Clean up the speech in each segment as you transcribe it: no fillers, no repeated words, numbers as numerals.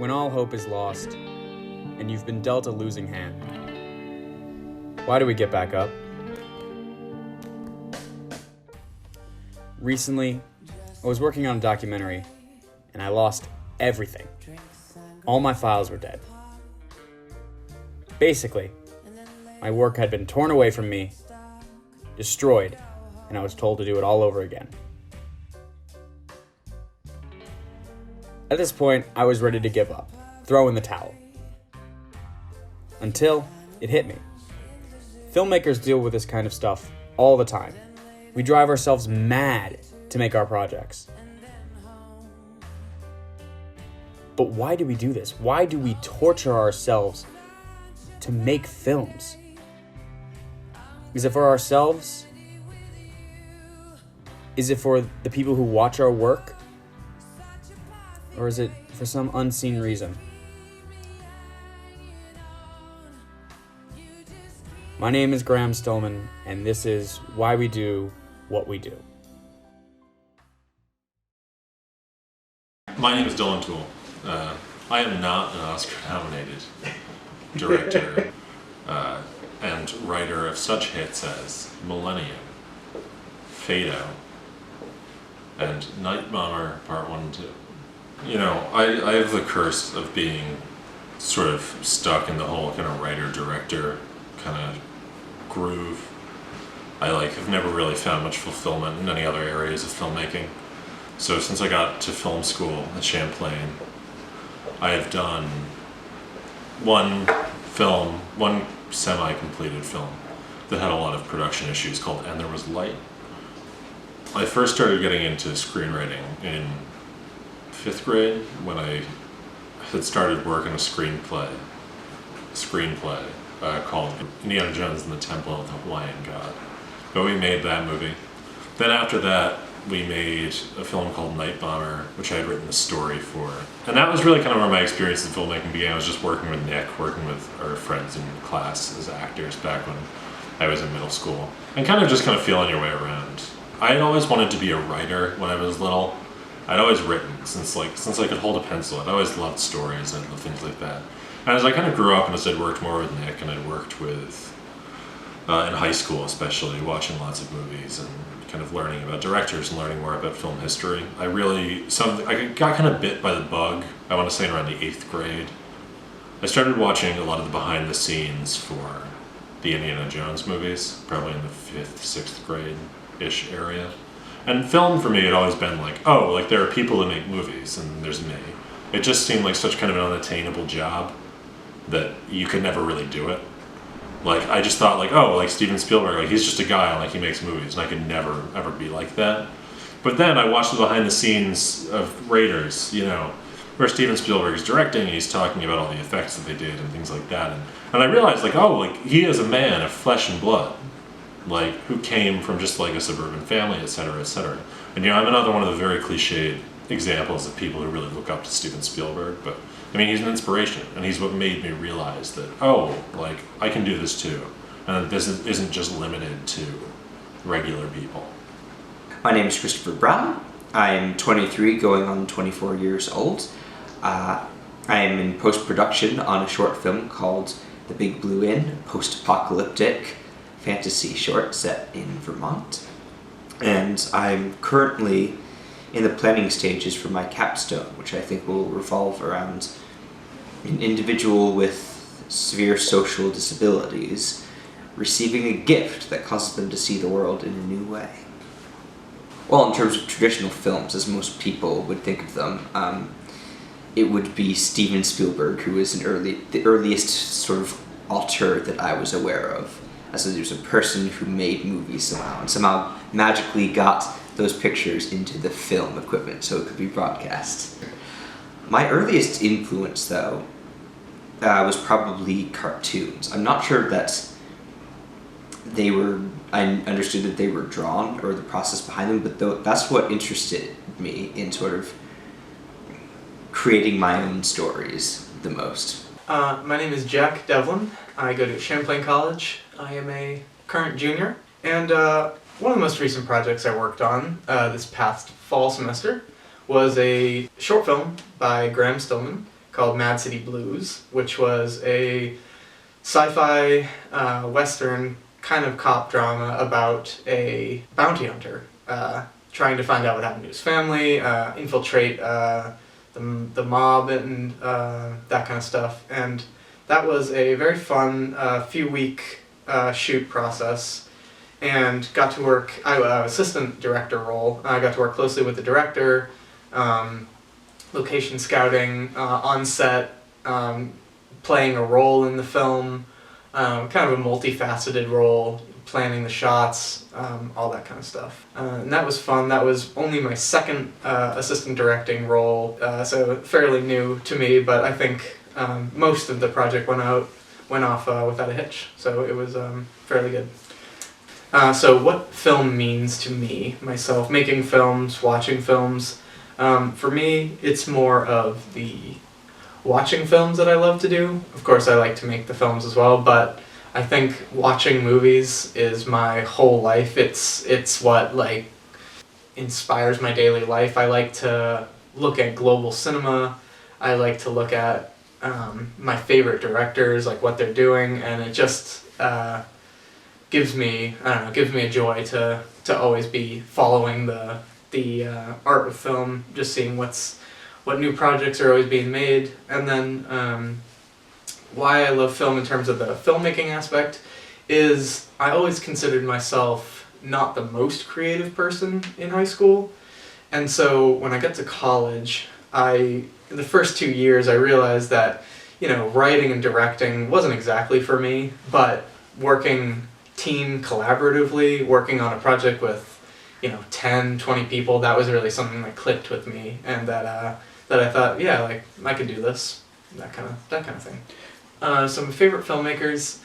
When all hope is lost, and you've been dealt a losing hand, why do we get back up? Recently, I was working on a documentary, and I lost everything. All my files were dead. Basically, my work had been torn away from me, destroyed, and I was told to do it all over again. At this point, I was ready to give up, throw in the towel. Until it hit me. Filmmakers deal with this kind of stuff all the time. We drive ourselves mad to make our projects. But why do we do this? Why do we torture ourselves to make films? Is it for ourselves? Is it for the people who watch our work? Or is it for some unseen reason? My name is Graham Stillman, and this is why we do what we do. My name is Dylan Toole. I am not an Oscar-nominated director and writer of such hits as Millennium, Fado, and Night Bomber Part 1 and 2. You know, I have the curse of being sort of stuck in the whole kind of writer-director kind of groove. I have never really found much fulfillment in any other areas of filmmaking. So since I got to film school at Champlain, I have done one semi-completed film that had a lot of production issues called And There Was Light. I first started getting into screenwriting in 5th grade when I had started work on a screenplay called Indiana Jones and the Temple of the Hawaiian God. But we made that movie. Then after that, we made a film called Night Bomber, which I had written the story for. And that was really kind of where my experience in filmmaking began. I was just working with Nick, working with our friends in class as actors back when I was in middle school. And kind of feeling your way around. I had always wanted to be a writer when I was little. I'd always written since I could hold a pencil. I'd always loved stories and things like that. And as I kind of grew up and as I'd worked more with Nick and I'd worked with, in high school especially, watching lots of movies and kind of learning about directors and learning more about film history, I got kind of bit by the bug, I want to say around the 8th grade. I started watching a lot of the behind the scenes for the Indiana Jones movies, probably in the 5th, 6th grade-ish area. And film for me had always been there are people that make movies and there's me. It just seemed like such kind of an unattainable job that you could never really do it. I just thought Steven Spielberg, he's just a guy, he makes movies, and I could never, ever be like that. But then I watched the behind the scenes of Raiders, where Steven Spielberg is directing, and he's talking about all the effects that they did and things like that. And I realized, he is a man of flesh and blood, who came from just a suburban family, et cetera, et cetera. And I'm another one of the very cliched examples of people who really look up to Steven Spielberg, but he's an inspiration, and he's what made me realize that, I can do this too, and this isn't just limited to regular people. My name is Christopher Brown. I am 23, going on 24 years old. I am in post-production on a short film called The Big Blue Inn, post-apocalyptic fantasy short set in Vermont. And I'm currently in the planning stages for my capstone, which I think will revolve around an individual with severe social disabilities receiving a gift that causes them to see the world in a new way. Well, in terms of traditional films, as most people would think of them, it would be Steven Spielberg, who is the earliest sort of auteur that I was aware of. As he was a person who made movies somehow, and somehow magically got those pictures into the film equipment so it could be broadcast. My earliest influence, though, was probably cartoons. I'm not sure that I understood that they were drawn or the process behind them, but that's what interested me in sort of creating my own stories the most. My name is Jack Devlin. I go to Champlain College. I am a current junior, and one of the most recent projects I worked on this past fall semester was a short film by Graham Stillman called Mad City Blues, which was a sci-fi western kind of cop drama about a bounty hunter trying to find out what happened to his family, infiltrate the mob and that kind of stuff. And that was a very fun few-week shoot process, and got to work, assistant director role. I got to work closely with the director, location scouting, on set, playing a role in the film, kind of a multifaceted role, planning the shots, all that kind of stuff. And that was fun. That was only my second assistant directing role, so fairly new to me, but I think most of the project went off without a hitch, so it was fairly good. So what film means to me, myself, making films, watching films, for me, it's more of the watching films that I love to do. Of course, I like to make the films as well, but I think watching movies is my whole life. It's what, like, inspires my daily life. I like to look at global cinema. I like to look at my favorite directors, like what they're doing, and it just gives me a joy to always be following the art of film, just seeing what new projects are always being made. And then why I love film in terms of the filmmaking aspect is I always considered myself not the most creative person in high school, and so when I got to college, in the first 2 years I realized that, writing and directing wasn't exactly for me, but working team collaboratively, working on a project with 10, 20 people, that was really something that clicked with me, and that I thought, yeah, like, I could do this, that kind of thing. So my favorite filmmakers,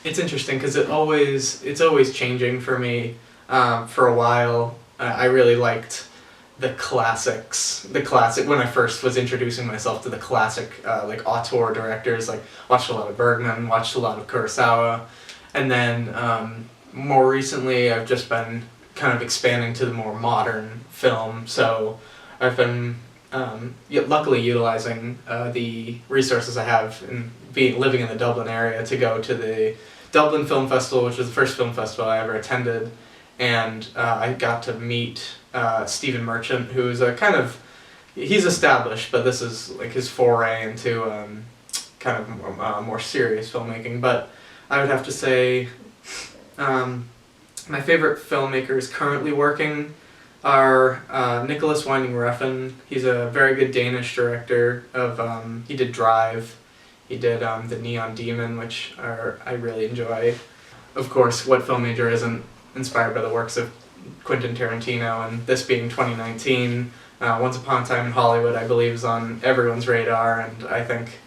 it's interesting because it's always changing for me. For a while, I really liked the classics. When I first was introducing myself to the classic, like, auteur directors, like, watched a lot of Bergman, watched a lot of Kurosawa, and then more recently I've just been kind of expanding to the more modern film. So I've been luckily utilizing the resources I have in living in the Dublin area to go to the Dublin Film Festival, which was the first film festival I ever attended, and I got to meet Stephen Merchant, who is he's established, but this is like his foray into kind of more serious filmmaking. But I would have to say my favorite filmmakers currently working are Nicholas Winding Refn. He's a very good Danish director he did Drive, he did The Neon Demon, which I really enjoy. Of course, what film major isn't inspired by the works of Quentin Tarantino, and this being 2019, Once Upon a Time in Hollywood, I believe, is on everyone's radar, and I think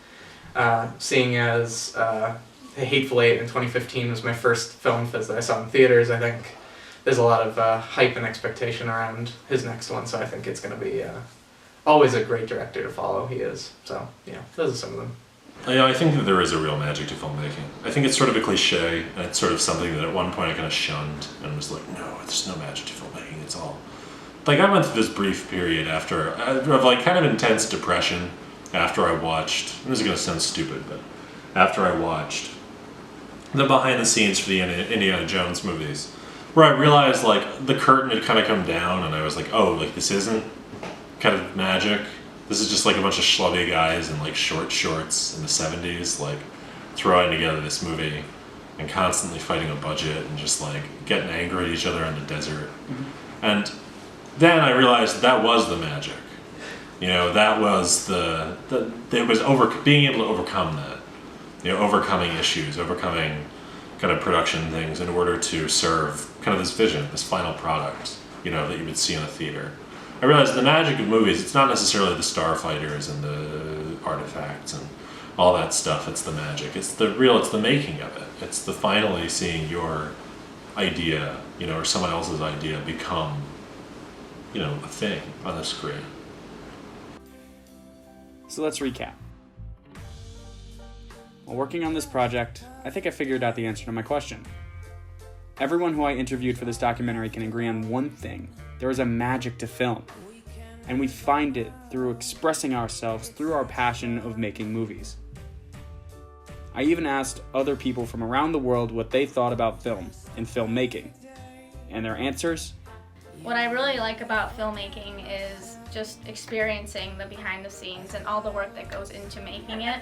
seeing as The Hateful Eight in 2015 was my first film that I saw in theaters, I think there's a lot of hype and expectation around his next one, so I think it's going to be always a great director to follow. He is. So, yeah, those are some of them. Yeah, I think that there is a real magic to filmmaking. I think it's sort of a cliche, and it's sort of something that at one point I kind of shunned and was like, no, there's no magic to filmmaking, it's all... Like, I went through this brief period of like kind of intense depression after I watched, and this is going to sound stupid, but after I watched the behind the scenes for the Indiana Jones movies, where I realized, like, the curtain had kind of come down, and I was like, oh, like, this isn't kind of magic. This is just, like, a bunch of schlubby guys in, like, short shorts in the 70s, like, throwing together this movie and constantly fighting a budget and just, like, getting angry at each other in the desert. Mm-hmm. And then I realized that was the magic. That was being able to overcome that. Overcoming issues, overcoming kind of production things in order to serve kind of this vision, this final product, that you would see in a theater. I realized the magic of movies, it's not necessarily the starfighters and the artifacts and all that stuff. It's the magic. It's the making of it. It's the finally seeing your idea, or someone else's idea become, a thing on the screen. So let's recap. While working on this project, I think I figured out the answer to my question. Everyone who I interviewed for this documentary can agree on one thing. There is a magic to film. and we find it through expressing ourselves through our passion of making movies. I even asked other people from around the world what they thought about film and filmmaking, and their answers? What I really like about filmmaking is just experiencing the behind the scenes and all the work that goes into making it,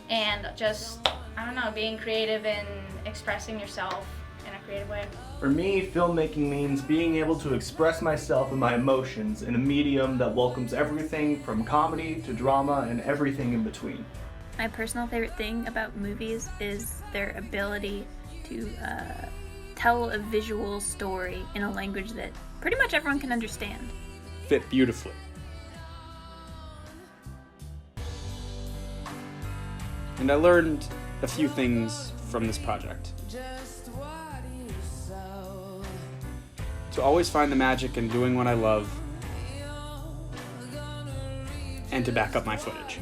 and just, I don't know, being creative and expressing yourself in a creative way. For me, filmmaking means being able to express myself and my emotions in a medium that welcomes everything from comedy to drama and everything in between. My personal favorite thing about movies is their ability to tell a visual story in a language that pretty much everyone can understand. Fit beautifully. And I learned a few things from this project. To always find the magic in doing what I love, and to back up my footage.